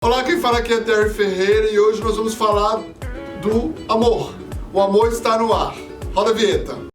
Olá, quem fala aqui é Terry Ferreira e hoje nós vamos falar do amor. O amor está no ar. Roda a vinheta.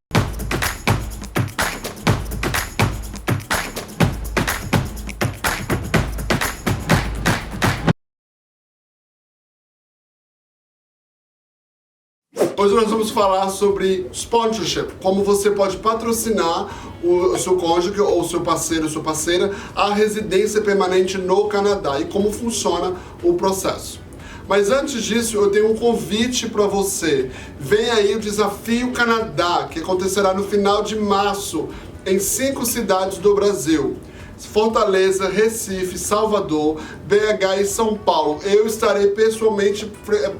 Hoje nós vamos falar sobre sponsorship, como você pode patrocinar o seu cônjuge ou o seu parceiro ou sua parceira à residência permanente no Canadá e como funciona o processo. Mas antes disso, eu tenho um convite para você. Vem aí o Desafio Canadá, que acontecerá no final de março em 5 cidades do Brasil. Fortaleza, Recife, Salvador, BH e São Paulo. Eu estarei pessoalmente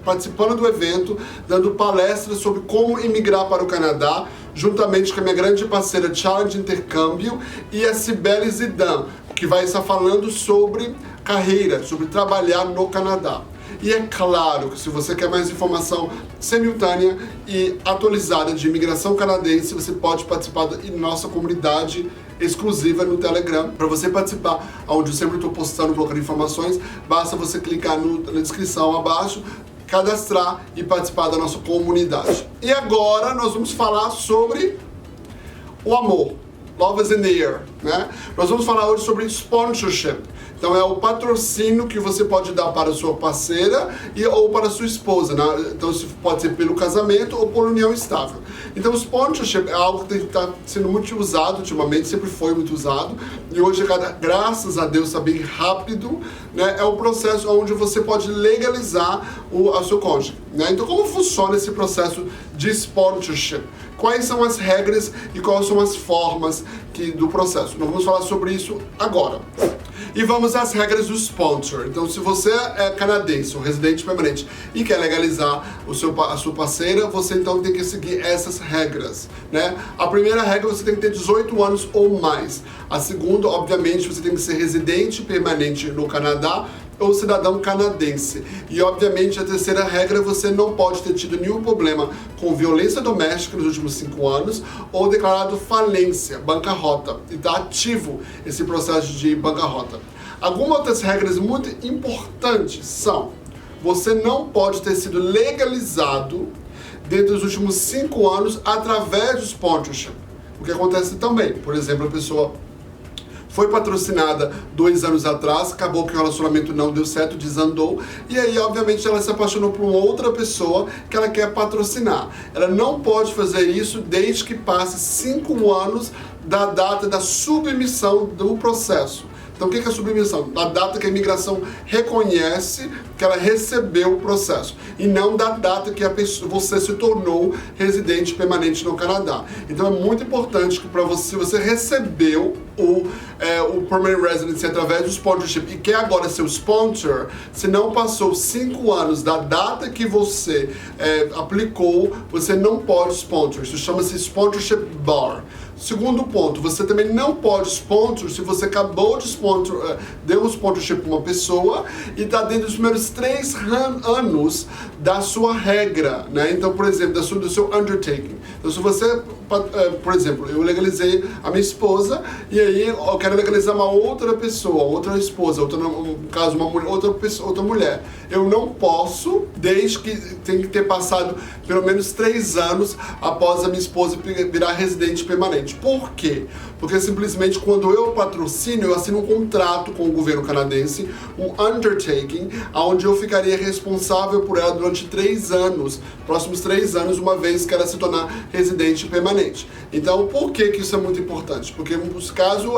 participando do evento, dando palestras sobre como imigrar para o Canadá, juntamente com a minha grande parceira Challenge Intercâmbio e a Cibele Zidan, que vai estar falando sobre carreira, sobre trabalhar no Canadá. E é claro que se você quer mais informação simultânea e atualizada de imigração canadense, você pode participar da nossa comunidade exclusiva no Telegram. Para você participar, onde eu sempre estou postando, colocando informações, basta você clicar na descrição abaixo, cadastrar e participar da nossa comunidade. E agora nós vamos falar sobre o amor. Love is in the air, né? Nós vamos falar hoje sobre sponsorship. Então é o patrocínio que você pode dar para a sua parceira ou para a sua esposa, né? Então isso pode ser pelo casamento ou por união estável. Então o sponsorship é algo que está sendo muito usado ultimamente, sempre foi muito usado. E hoje, graças a Deus, está bem rápido, né? É o processo onde você pode legalizar a seu cônjuge, né? Então como funciona esse processo de sponsorship? Quais são as regras e quais são as formas do processo? Nós vamos falar sobre isso agora. E vamos às regras do sponsor. Então, se você é canadense, um residente permanente, e quer legalizar a sua parceira, você então tem que seguir essas regras, né? A primeira regra, você tem que ter 18 anos ou mais. A segunda, obviamente, você tem que ser residente permanente no Canadá ou cidadão canadense. E, obviamente, a terceira regra, você não pode ter tido nenhum problema com violência doméstica nos últimos 5 anos ou declarado falência, bancarrota, e está ativo esse processo de bancarrota. Algumas outras regras muito importantes são: você não pode ter sido legalizado dentro dos últimos 5 anos através do sponsorship. O que acontece também, por exemplo, a pessoa foi patrocinada 2 anos atrás, acabou que o relacionamento não deu certo, desandou, e aí, obviamente, ela se apaixonou por uma outra pessoa que ela quer patrocinar. Ela não pode fazer isso desde que passe 5 anos da data da submissão do processo. Então, o que é a submissão? Da data que a imigração reconhece que ela recebeu o processo, e não da data que você se tornou residente permanente no Canadá. Então, é muito importante que se você recebeu o Permanent Residency através do sponsorship e quer agora ser o sponsor, se não passou 5 anos da data que você aplicou, você não pode sponsor. Isso chama-se sponsorship bar. Segundo ponto, você também não pode sponsor se você acabou de deu um sponsorship para uma pessoa e está dentro dos primeiros 3 anos da sua regra, né? Então, por exemplo, do seu undertaking. Então, se você, por exemplo, eu legalizei a minha esposa e aí eu quero legalizar uma outra pessoa, outra esposa, no caso, outra mulher. Eu não posso, desde que tem que ter passado pelo menos 3 anos após a minha esposa virar residente permanente. Por quê? Porque simplesmente quando eu patrocino, eu assino um contrato com o governo canadense, um undertaking, onde eu ficaria responsável por ela durante 3 anos, próximos 3 anos, uma vez que ela se tornar residente permanente. Então, por que isso é muito importante? Porque caso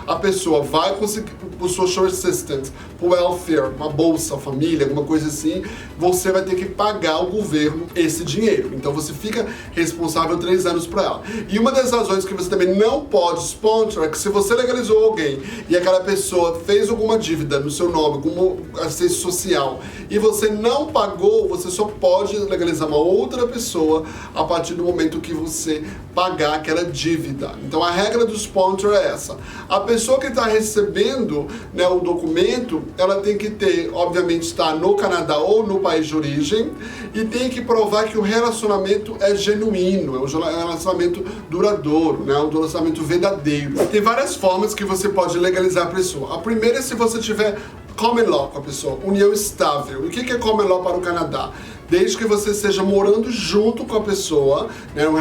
a pessoa vai conseguir por social assistance, por welfare, uma bolsa, família, alguma coisa assim, você vai ter que pagar ao governo esse dinheiro. Então você fica responsável 3 anos para ela. E uma das razões que você também não pode sponsor é que se você legalizou alguém e aquela pessoa fez alguma dívida no seu nome, alguma assistência social, e você não pagou, você só pode legalizar uma outra pessoa a partir do momento que você pagar aquela dívida. Então a regra do sponsor é essa. A pessoa que está recebendo, né, o documento, ela tem que ter, obviamente, estar no Canadá ou no país de origem e tem que provar que o relacionamento é genuíno, é um relacionamento duradouro, né, um relacionamento verdadeiro. verdadeiro. Tem várias formas que você pode legalizar a pessoa. A primeira é se você tiver common law com a pessoa, união estável. E o que é common law para o Canadá? Desde que você esteja morando junto com a pessoa, né, um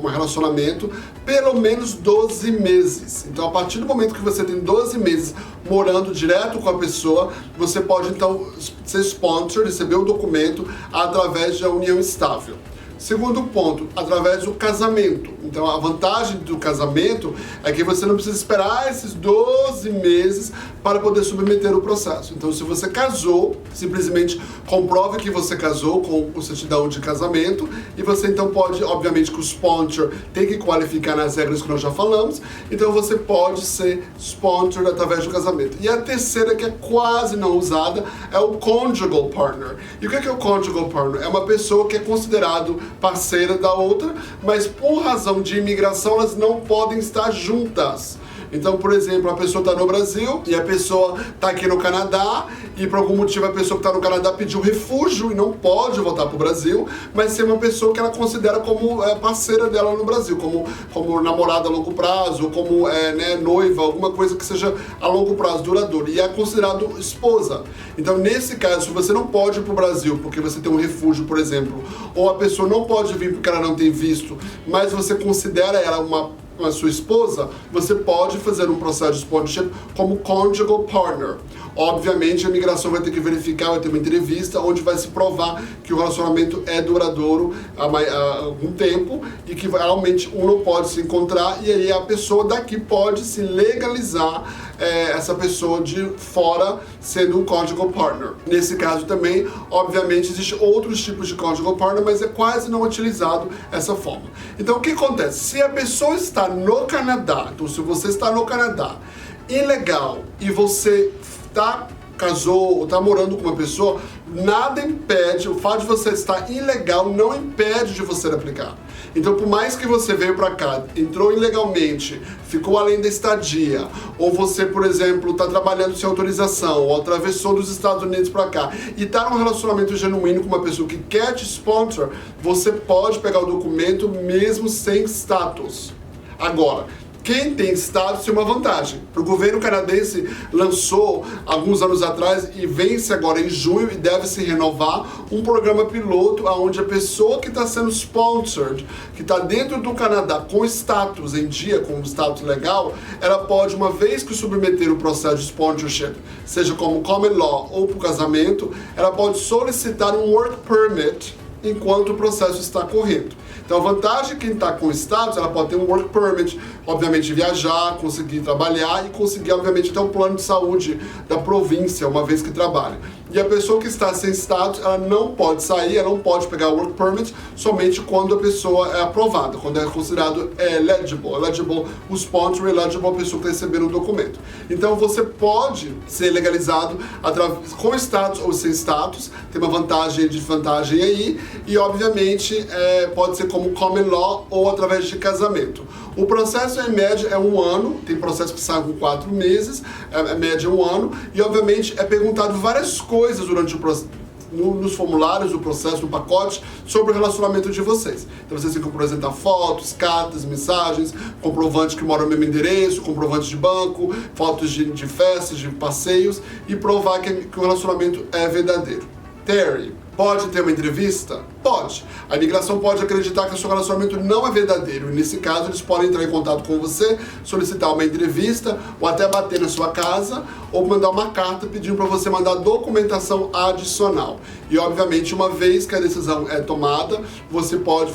relacionamento, pelo menos 12 meses. Então, a partir do momento que você tem 12 meses morando direto com a pessoa, você pode, então, ser sponsor, receber o documento através da união estável. Segundo ponto, através do casamento. Então, a vantagem do casamento é que você não precisa esperar esses 12 meses para poder submeter o processo. Então, se você casou, simplesmente comprove que você casou com o certidão de casamento e você então pode, obviamente, que o sponsor tem que qualificar nas regras que nós já falamos, então você pode ser sponsor através do casamento. E a terceira, que é quase não usada, é o conjugal partner. E o que é o conjugal partner? É uma pessoa que é considerado parceira da outra, mas por razão de imigração elas não podem estar juntas. Então, por exemplo, a pessoa está no Brasil e a pessoa está aqui no Canadá e por algum motivo a pessoa que está no Canadá pediu refúgio e não pode voltar para o Brasil, mas ser uma pessoa que ela considera como parceira dela no Brasil, como namorada a longo prazo, como noiva, alguma coisa que seja a longo prazo, duradouro, e é considerado esposa. Então, nesse caso, se você não pode ir para o Brasil porque você tem um refúgio, por exemplo, ou a pessoa não pode vir porque ela não tem visto, mas você considera ela a sua esposa, você pode fazer um processo de sponsorship como conjugal partner. Obviamente, a imigração vai ter que verificar, vai ter uma entrevista onde vai se provar que o relacionamento é duradouro há algum tempo e que realmente um não pode se encontrar, e aí a pessoa daqui pode se legalizar essa pessoa de fora sendo um conjugal partner. Nesse caso também, obviamente, existem outros tipos de conjugal partner, mas é quase não utilizado essa forma. Então, o que acontece? Se a pessoa está no Canadá, então se você está no Canadá, ilegal, e você casou ou está morando com uma pessoa, nada impede, o fato de você estar ilegal não impede de você aplicar. Então, por mais que você veio para cá, entrou ilegalmente, ficou além da estadia, ou você, por exemplo, está trabalhando sem autorização, ou atravessou dos Estados Unidos para cá, e está num relacionamento genuíno com uma pessoa que quer te sponsor, você pode pegar o documento mesmo sem status. Agora, quem tem status tem uma vantagem. O governo canadense lançou alguns anos atrás e vence agora em junho e deve se renovar um programa piloto onde a pessoa que está sendo sponsored, que está dentro do Canadá com status em dia, com status legal, ela pode, uma vez que submeter o processo de sponsorship, seja como common law ou por casamento, ela pode solicitar um work permit enquanto o processo está correndo. Então, a vantagem de quem está com status, ela pode ter um work permit, obviamente viajar, conseguir trabalhar e conseguir, obviamente, ter um plano de saúde da província, uma vez que trabalha. E a pessoa que está sem status, ela não pode sair, ela não pode pegar o work permit somente quando a pessoa é aprovada, quando é considerado eligible. Eligible o sponsor, eligible a pessoa que está recebendo o documento. Então, você pode ser legalizado com status ou sem status, tem uma vantagem e desvantagem aí, e obviamente pode ser como common law ou através de casamento. O processo em média é 1 ano, tem processo que sai com 4 meses, a média é 1 ano, e obviamente é perguntado várias coisas durante o processo, nos formulários do processo, no pacote, sobre o relacionamento de vocês. Então vocês têm que apresentar fotos, cartas, mensagens, comprovante que mora no mesmo endereço, comprovante de banco, fotos de festas, de passeios, e provar que o relacionamento é verdadeiro. Terry, pode ter uma entrevista? Pode. A imigração pode acreditar que o seu relacionamento não é verdadeiro. E nesse caso, eles podem entrar em contato com você, solicitar uma entrevista, ou até bater na sua casa, ou mandar uma carta pedindo para você mandar documentação adicional. E, obviamente, uma vez que a decisão é tomada, você pode,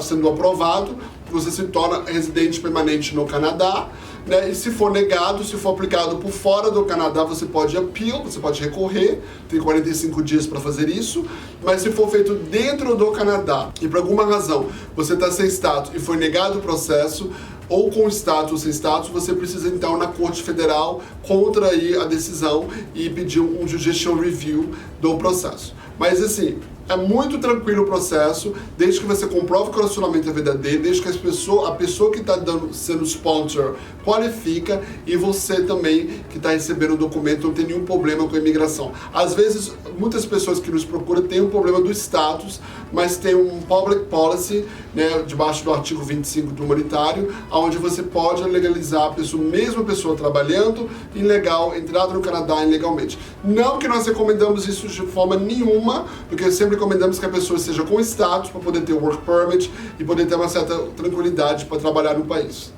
sendo aprovado, você se torna residente permanente no Canadá, né? E se for negado, se for aplicado por fora do Canadá, você pode appeal, você pode recorrer, tem 45 dias para fazer isso, mas se for feito dentro do Canadá e por alguma razão você está sem status e foi negado o processo, ou com status ou sem status, você precisa então na Corte Federal contrair a decisão e pedir um judicial review do processo. Mas assim, É muito tranquilo o processo, desde que você comprove que o relacionamento é verdadeiro, desde que a pessoa que está sendo sponsor qualifica e você também que está recebendo o documento não tem nenhum problema com a imigração. Às vezes, muitas pessoas que nos procuram têm um problema do status, mas tem um public policy, né, debaixo do artigo 25 do humanitário, onde você pode legalizar a pessoa, mesmo a pessoa trabalhando ilegal, entrada no Canadá ilegalmente. Não que nós recomendamos isso de forma nenhuma, porque sempre recomendamos que a pessoa esteja com status para poder ter o work permit e poder ter uma certa tranquilidade para trabalhar no país.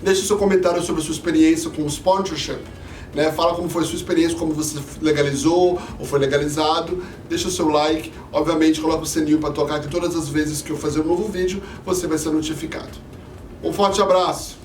Deixe seu comentário sobre a sua experiência com o sponsorship. Né? Fala como foi a sua experiência, como você legalizou ou foi legalizado. Deixa o seu like. Obviamente, coloca o sininho para tocar, que todas as vezes que eu fazer um novo vídeo, você vai ser notificado. Um forte abraço!